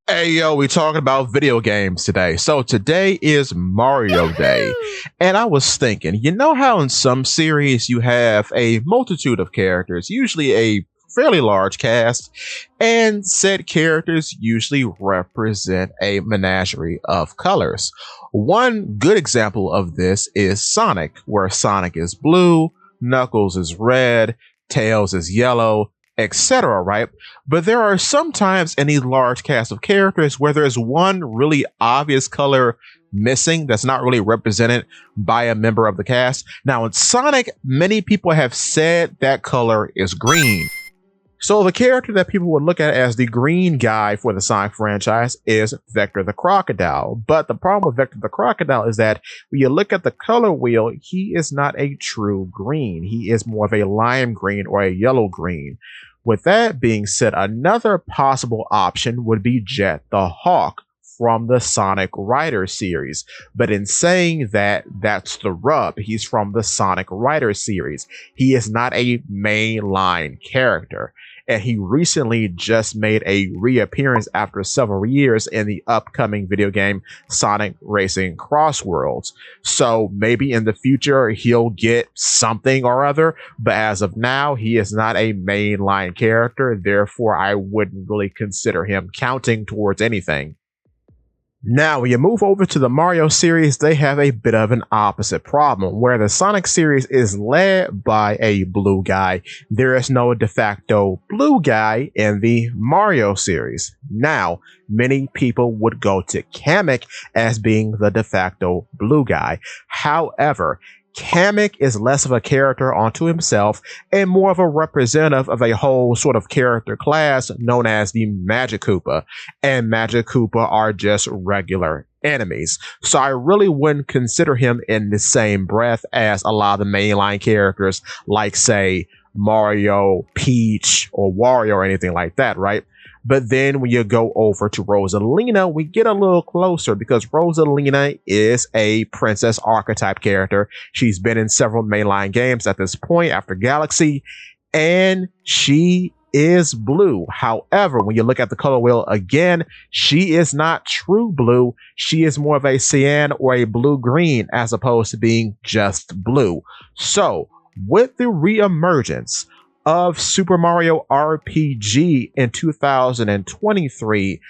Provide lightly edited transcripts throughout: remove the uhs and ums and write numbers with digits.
Hey yo, we talking about video games today. So today is Mario Day. And I was thinking, you know how in some series you have a multitude of characters, usually a fairly large cast, and said characters usually represent a menagerie of colors. One good example of this is Sonic, where Sonic is blue, Knuckles is red, Tails is yellow, etc., right? But there are sometimes in a large cast of characters where there's one really obvious color missing that's not really represented by a member of the cast. Now, in Sonic, many people have said that color is green. So the character that people would look at as the green guy for the Sonic franchise is Vector the Crocodile. But the problem with Vector the Crocodile is that when you look at the color wheel, he is not a true green. He is more of a lime green or a yellow green. With that being said, another possible option would be Jet the Hawk from the Sonic Riders series. But in saying that, that's the rub. He's from the Sonic Riders series. He is not a mainline character. And he recently just made a reappearance after several years in the upcoming video game Sonic Racing Cross Worlds. So maybe in the future he'll get something or other, but as of now, he is not a mainline character. Therefore, I wouldn't really consider him counting towards anything. Now, when you move over to the Mario series, they have a bit of an opposite problem. Where the Sonic series is led by a blue guy, there is no de facto blue guy in the Mario series. Now, many people would go to Kamek as being the de facto blue guy. However, Kamek is less of a character unto himself and more of a representative of a whole sort of character class known as the Magic Koopa. And Magic Koopa are just regular enemies. So I really wouldn't consider him in the same breath as a lot of the mainline characters like, say, Mario, Peach, or Wario or anything like that, right? But then when you go over to Rosalina, we get a little closer because Rosalina is a princess archetype character. She's been in several mainline games at this point after Galaxy, and she is blue. However, when you look at the color wheel again, she is not true blue. She is more of a cyan or a blue-green as opposed to being just blue. So, with the reemergence of Super Mario RPG in 2023,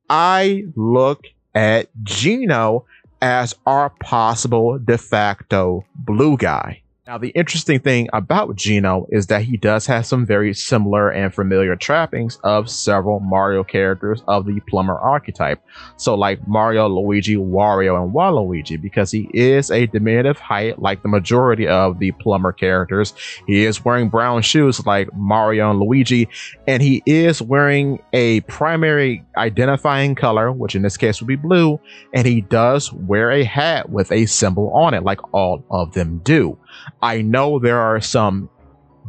I look at Geno as our possible de facto blue guy. Now, the interesting thing about Geno is that he does have some very similar and familiar trappings of several Mario characters of the plumber archetype. So like Mario, Luigi, Wario, and Waluigi, because he is a diminutive height like the majority of the plumber characters. He is wearing brown shoes like Mario and Luigi, and he is wearing a primary identifying color, which in this case would be blue, and he does wear a hat with a symbol on it like all of them do. I know there are some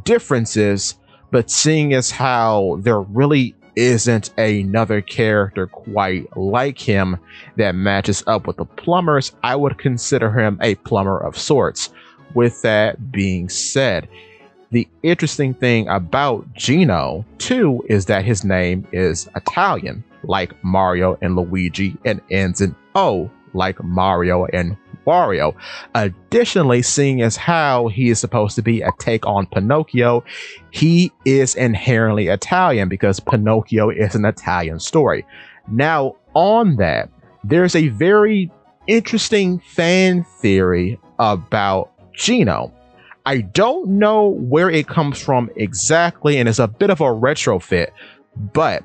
differences, but seeing as how there really isn't another character quite like him that matches up with the plumbers, I would consider him a plumber of sorts. With that being said, the interesting thing about Geno, too, is that his name is Italian, like Mario and Luigi, and ends in O, like Mario and Wario. Additionally, seeing as how he is supposed to be a take on Pinocchio, he is inherently Italian because Pinocchio is an Italian story. Now, on that, there's a very interesting fan theory about Geno. I don't know where it comes from exactly, and it's a bit of a retrofit, but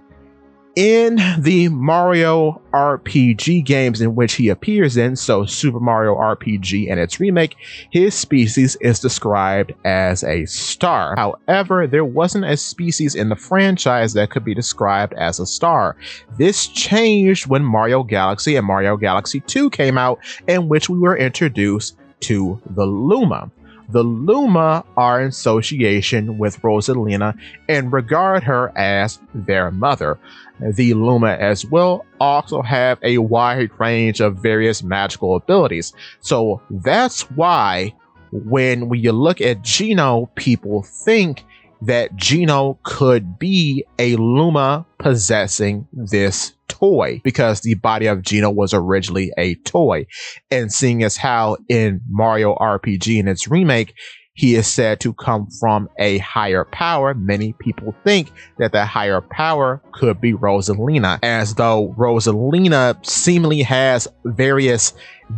in the Mario RPG games in which he appears in, so Super Mario RPG and its remake, his species is described as a star. However, there wasn't a species in the franchise that could be described as a star. This changed when Mario Galaxy and Mario Galaxy 2 came out, in which we were introduced to the Luma. The Luma are in association with Rosalina and regard her as their mother. The Luma as well also have a wide range of various magical abilities. So that's why when you look at Geno, people think that Geno could be a Luma possessing this toy, because the body of Geno was originally a toy. And seeing as how in Mario RPG and its remake, he is said to come from a higher power, many people think that that higher power could be Rosalina, as though Rosalina seemingly has various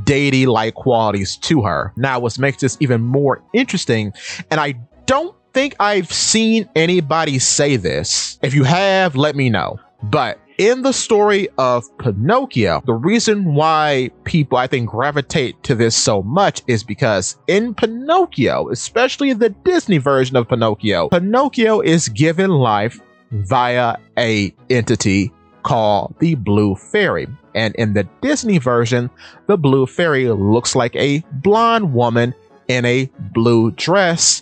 deity-like qualities to her. Now, what makes this even more interesting, and I don't think I've seen anybody say this. If you have, let me know. But in the story of Pinocchio, the reason why people, I think, gravitate to this so much is because in Pinocchio, especially the Disney version of Pinocchio, Pinocchio is given life via a entity called the Blue Fairy. And in the Disney version, the Blue Fairy looks like a blonde woman in a blue dress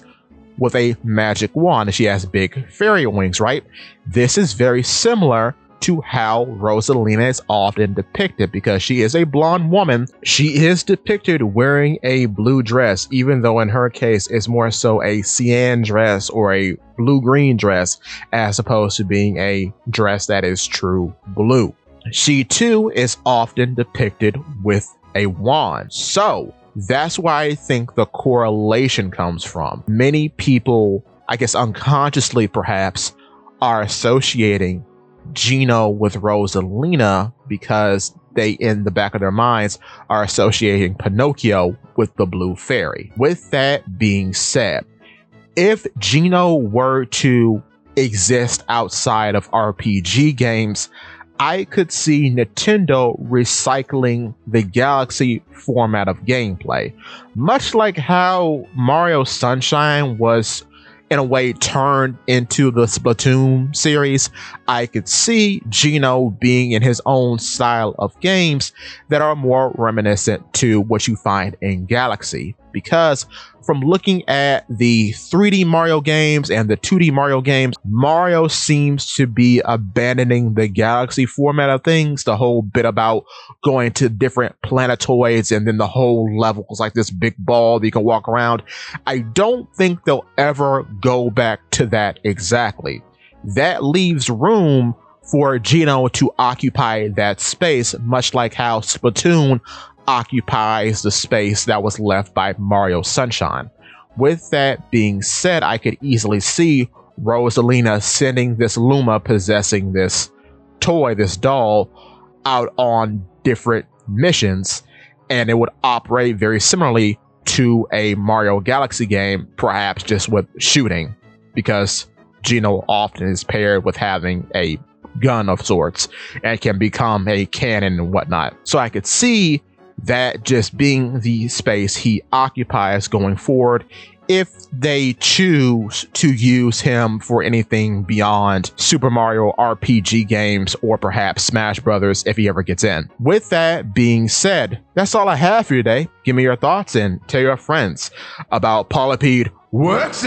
with a magic wand, and she has big fairy wings, right? This is very similar to how Rosalina is often depicted, because she is a blonde woman. She is depicted wearing a blue dress, even though in her case it's more so a cyan dress or a blue-green dress, as opposed to being a dress that is true blue. She too is often depicted with a wand. So that's why I think the correlation comes from. Many people, I guess unconsciously perhaps, are associating Geno with Rosalina because they, in the back of their minds, are associating Pinocchio with the Blue Fairy. With that being said, if Geno were to exist outside of RPG games, I could see Nintendo recycling the Galaxy format of gameplay, much like how Mario Sunshine was in a way turned into the Splatoon series. I could see Geno being in his own style of games that are more reminiscent to what you find in Galaxy, because from looking at the 3D Mario games and the 2D Mario games, Mario seems to be abandoning the Galaxy format of things. The whole bit about going to different planetoids and then the whole level is like this big ball that you can walk around. I don't think they'll ever go back to that exactly. That leaves room for Geno to occupy that space, much like how Splatoon occupies the space that was left by Mario Sunshine. With that being said, I could easily see Rosalina sending this Luma possessing this toy, this doll, out on different missions, and it would operate very similarly to a Mario Galaxy game, perhaps just with shooting, because Geno often is paired with having a gun of sorts and can become a cannon and whatnot. So I could see that just being the space he occupies going forward, if they choose to use him for anything beyond Super Mario RPG games or perhaps Smash Brothers if he ever gets in. With that being said, that's all I have for you today. Give me your thoughts and tell your friends about Polypede Works.